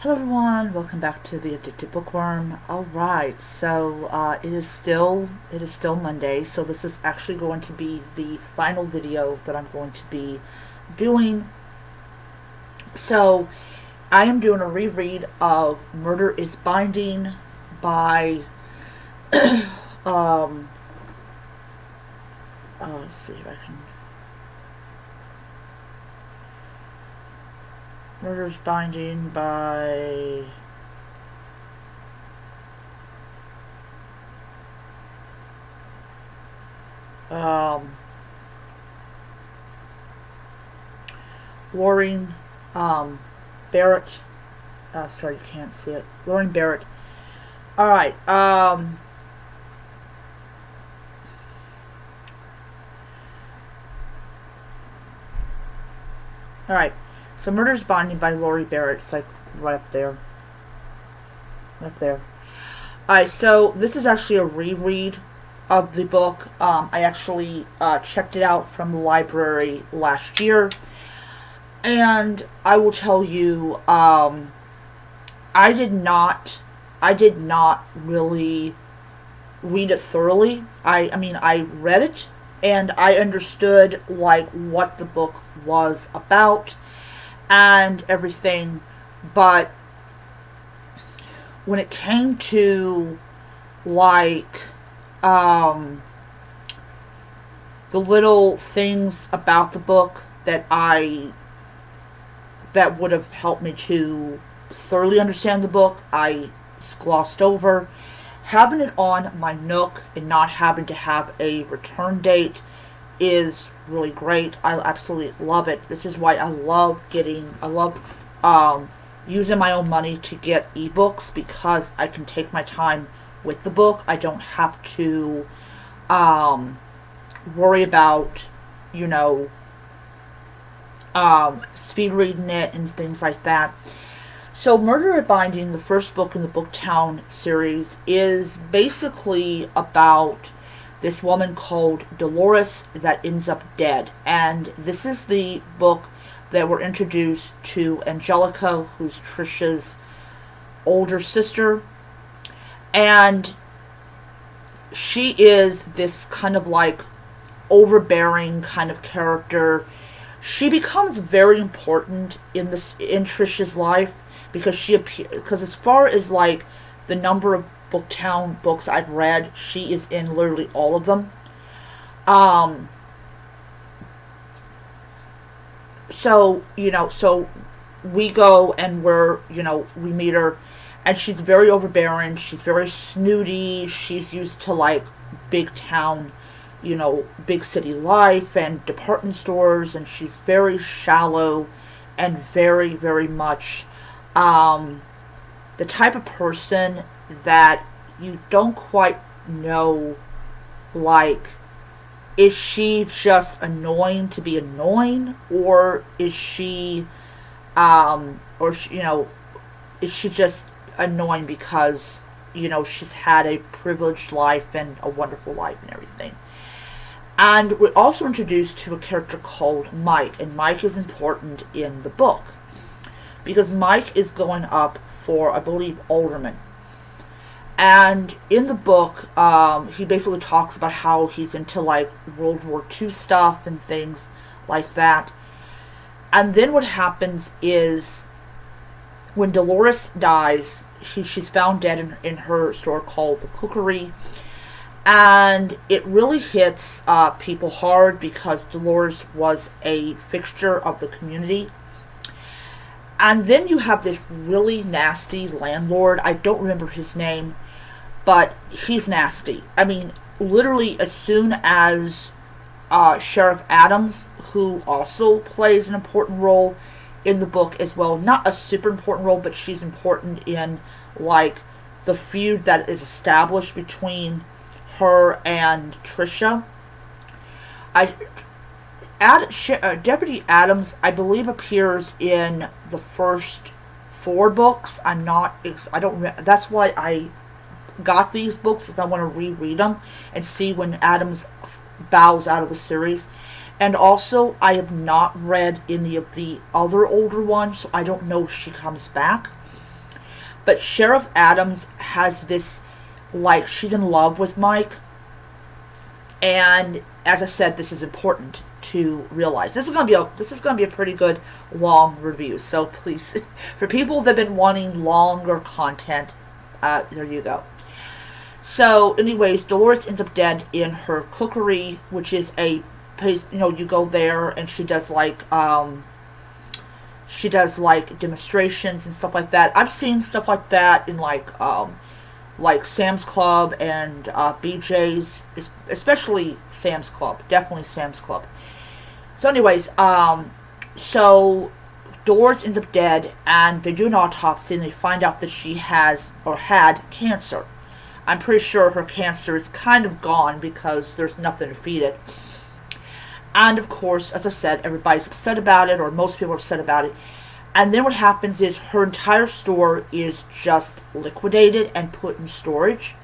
Hello everyone, welcome back to the Addicted Bookworm. Alright, so it is still Monday, so this is actually going to be the final video that I'm going to be doing. So I am doing a reread of Murder is Binding by um let's see if I can Murder is Binding by um Lorna Barrett. Sorry, you can't see it. Lorna Barrett. Alright, alright. So Murder's Binding by Lorna Barrett. It's like right up there. Right up there. Alright, so this is actually a reread of the book. I actually checked it out from the library last year. And I will tell you, I did not really read it thoroughly. I mean, I read it and I understood like what the book was about and everything, but when it came to like the little things about the book that would have helped me to thoroughly understand the book, I glossed over. Having it on my Nook and not having to have a return date is really great. I absolutely love it. This is why I love using my own money to get ebooks, because I can take my time with the book. I don't have to worry about, you know, speed reading it and things like that. So Murder at Binding, the first book in the Booktown series, is basically about this woman called Dolores that ends up dead. And this is the book that we're introduced to Angelica, who's Trisha's older sister. And she is this kind of like overbearing kind of character. She becomes very important in Trisha's life, because as far as like the number of Booktown books I've read, she is in literally all of them. So we go and we meet her, and she's very overbearing. She's very snooty. She's used to like big town, big city life and department stores, and she's very shallow and very, very much the type of person that you don't quite know, like, is she just annoying to be annoying, or is she, is she just annoying because, she's had a privileged life and a wonderful life and everything. And we're also introduced to a character called Mike, and Mike is important in the book because Mike is going up for, I believe, alderman. And in the book, he basically talks about how he's into like World War II stuff and things like that. And then what happens is, when Dolores dies, she's found dead in her store called the Cookery. And it really hits people hard because Dolores was a fixture of the community. And then you have this really nasty landlord. I don't remember his name, but he's nasty. I mean, literally as soon as Sheriff Adams, who also plays an important role in the book as well, not a super important role, but she's important in like the feud that is established between her and Trisha. Deputy Adams, I believe, appears in the first 4 books. I don't. That's why I got these books, because I want to reread them and see when Adams bows out of the series. And also, I have not read any of the other older ones, so I don't know if she comes back. But Sheriff Adams has this, like, she's in love with Mike. And as I said, this is important to realize. This is going to be a pretty good long review. So please, for people that have been wanting longer content, there you go. So, anyways, Dolores ends up dead in her cookery, which is a place, you go there and she does like demonstrations and stuff like that. I've seen stuff like that in like Sam's Club and BJ's, especially Sam's Club, definitely Sam's Club. So anyways, so Dolores ends up dead, and they do an autopsy, and they find out that she has, or had, cancer. I'm pretty sure her cancer is kind of gone because there's nothing to feed it. And of course, as I said, everybody's upset about it, or most people are upset about it. And then what happens is her entire store is just liquidated and put in storage.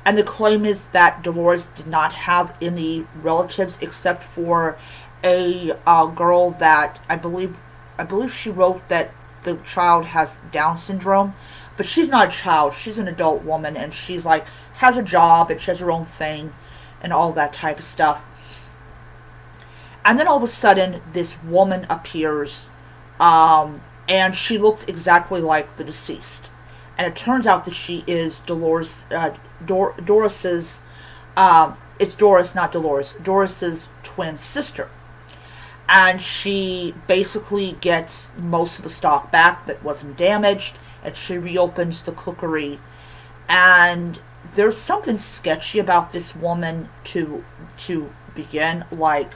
And the claim is that Dolores did not have any relatives except for a girl that I believe she wrote that the child has Down syndrome. But she's not a child. She's an adult woman, and she's like, has a job, and she has her own thing, and all that type of stuff. And then all of a sudden, this woman appears, and she looks exactly like the deceased. And it turns out that she is Doris's, it's Doris, not Dolores, Doris's twin sister. And she basically gets most of the stock back that wasn't damaged, and she reopens the cookery. And there's something sketchy about this woman to begin. Like,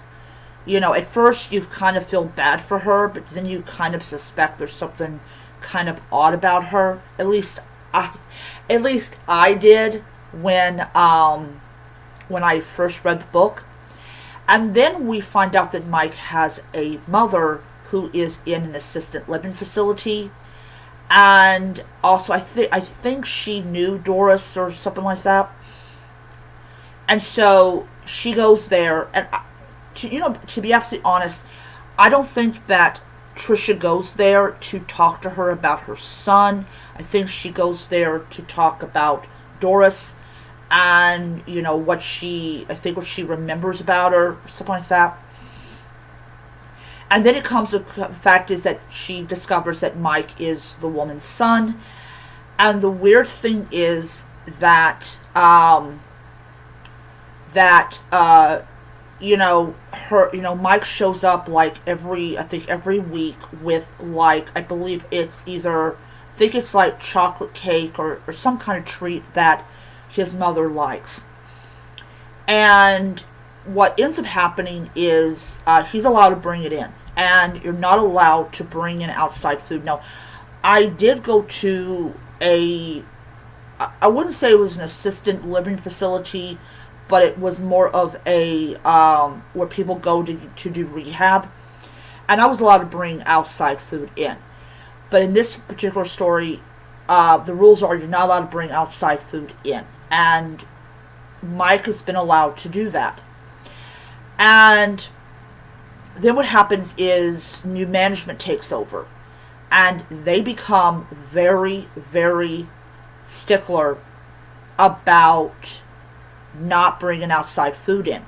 at first you kind of feel bad for her, but then you kind of suspect there's something kind of odd about her. At least I did when I first read the book. And then we find out that Mike has a mother who is in an assisted living facility. And also, I think she knew Doris or something like that. And so she goes there, and to be absolutely honest, I don't think that Trisha goes there to talk to her about her son. I think she goes there to talk about Doris and what she remembers about her, something like that. And then it comes to the fact is that she discovers that Mike is the woman's son. And the weird thing is that Mike shows up like every week with like, I believe it's like chocolate cake or some kind of treat that his mother likes. And what ends up happening is he's allowed to bring it in. And you're not allowed to bring in outside food. Now, I did go to I wouldn't say it was an assisted living facility, but it was more of a, where people go to do rehab. And I was allowed to bring outside food in. But in this particular story, the rules are you're not allowed to bring outside food in. And Mike has been allowed to do that. And then what happens is new management takes over, and they become very, very stickler about not bringing outside food in.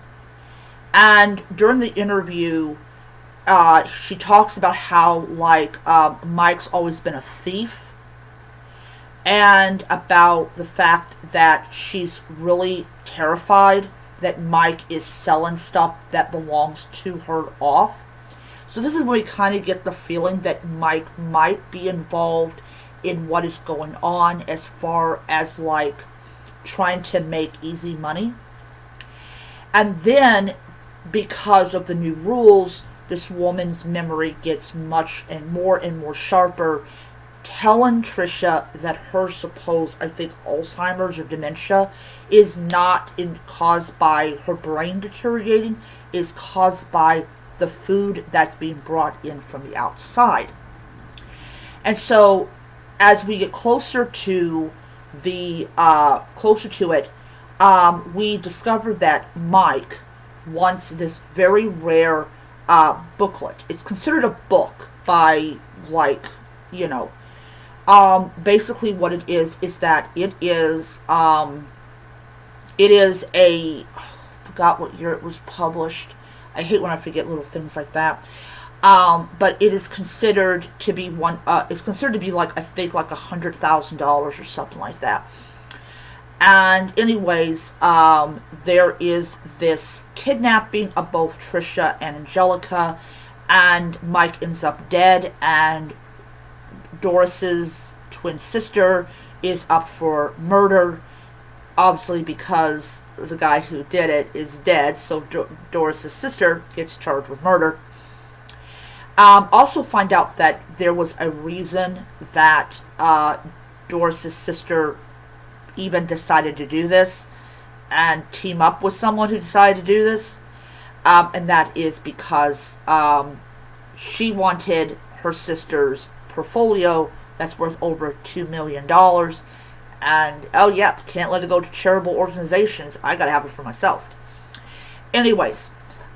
And during the interview, she talks about how Mike's always been a thief, and about the fact that she's really terrified that Mike is selling stuff that belongs to her off. So this is where we kind of get the feeling that Mike might be involved in what is going on as far as trying to make easy money. And then because of the new rules, this woman's memory gets much and more sharper, telling Trisha that her supposed, I think, Alzheimer's or dementia is not caused by her brain deteriorating, is caused by the food that's being brought in from the outside. And so, as we get closer to it, we discover that Mike wants this very rare booklet. It's considered a book by Basically what it is that it is a, I forgot what year it was published. I hate when I forget little things like that. But it is considered to be it's considered to be like, I think, like $100,000 or something like that. And anyways, there is this kidnapping of both Trisha and Angelica, and Mike ends up dead, and Doris's twin sister is up for murder, obviously because the guy who did it is dead, so Doris's sister gets charged with murder. Also find out that there was a reason that Doris's sister even decided to do this and team up with someone who decided to do this, and that is because she wanted her sister's portfolio that's worth over $2 million, and oh yeah, can't let it go to charitable organizations, I gotta have it for myself. Anyways,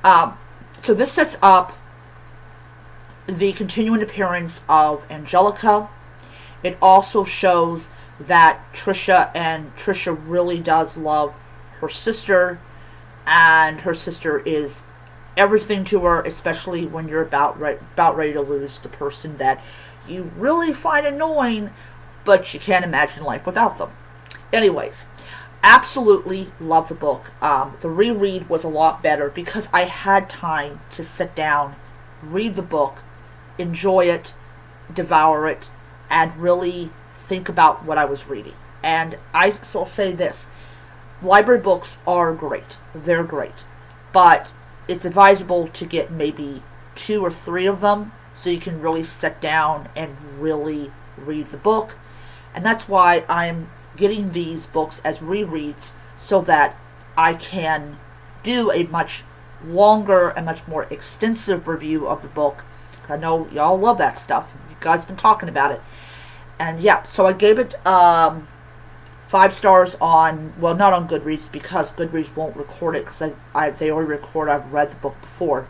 so this sets up the continuing appearance of Angelica. It also shows that Trisha really does love her sister, and her sister is everything to her, especially when you're about ready to lose the person that you really find annoying, but you can't imagine life without them. Anyways, absolutely love the book. The reread was a lot better because I had time to sit down, read the book, enjoy it, devour it, and really think about what I was reading. And I'll say this, library books are great. They're great. But it's advisable to get maybe 2 or 3 of them so you can really sit down and really read the book. And that's why I'm getting these books as rereads, so that I can do a much longer and much more extensive review of the book. I know y'all love that stuff. You guys have been talking about it. And yeah, so I gave it 5 stars on, well, not on Goodreads, because Goodreads won't record it, because they already record, I've read the book before.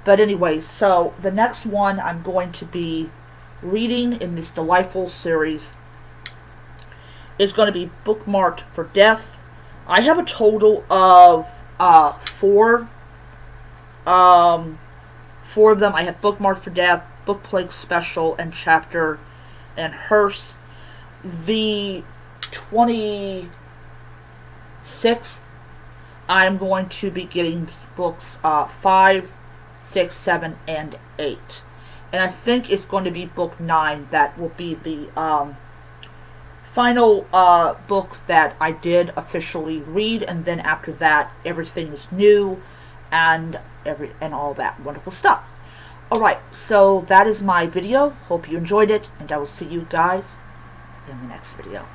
But anyway, so the next one I'm going to be reading in this delightful series is going to be Bookmarked for Death. I have a total of 4. 4 of them. I have Bookmarked for Death, Book Plague Special, and Chapter and Hearse. The 26th, I'm going to be getting books 5, 6, 7, and 8. And I think it's going to be book 9 that will be the final book that I did officially read, and then after that everything is new and all that wonderful stuff. Alright, so that is my video. Hope you enjoyed it, and I will see you guys in the next video.